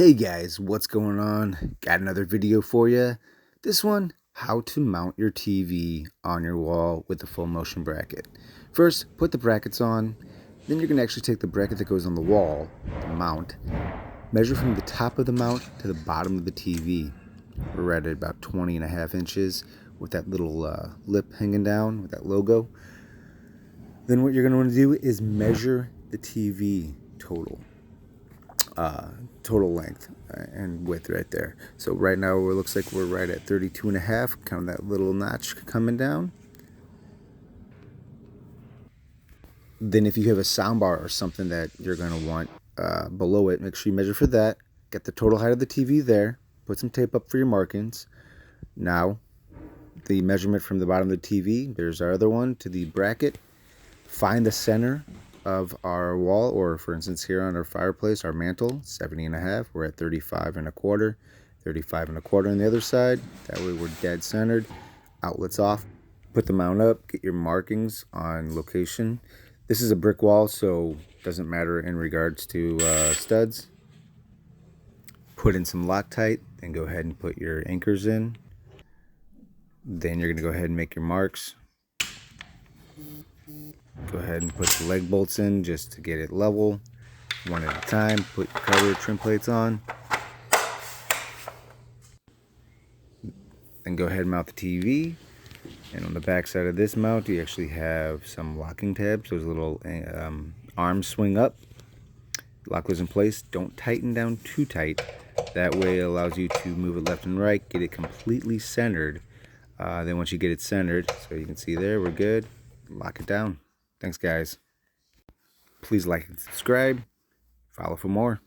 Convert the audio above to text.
Hey guys, what's going on? Got another video for you. This one, how to mount your TV on your wall with a full motion bracket. First, put the brackets on, then you're going to actually take the bracket that goes on the wall, the mount, measure from the top of the mount to the bottom of the TV. We're right at about 20.5 inches with that little lip hanging down with that logo. Then what you're going to want to do is measure the TV total length and width right there. So right now it looks like we're right at 32.5, kind of that little notch coming down. Then if you have a soundbar or something that you're going to want below it, make sure you measure for that. Get the total height of the TV there. Put some tape up for your markings. Now the measurement from the bottom of the TV, there's our other one, to the bracket. Find the center of our wall, or for instance here on our fireplace, our mantle, 70.5. We're at 35.25, 35.25 on the other side. That way we're dead centered. Outlets off. Put the mount up, get your markings on location. This is a brick wall, so it doesn't matter in regards to studs. Put in some Loctite, then go ahead and put your anchors in. Then you're going to go ahead and make your marks. Go ahead and put the leg bolts in just to get it level, one at a time. Put your cover trim plates on. Then go ahead and mount the TV. And on the back side of this mount, you actually have some locking tabs. Those little arms swing up. Lock those in place. Don't tighten down too tight. That way it allows you to move it left and right, get it completely centered. Then once you get it centered, so you can see there, we're good. Lock it down. Thanks, guys. Please like and subscribe. Follow for more.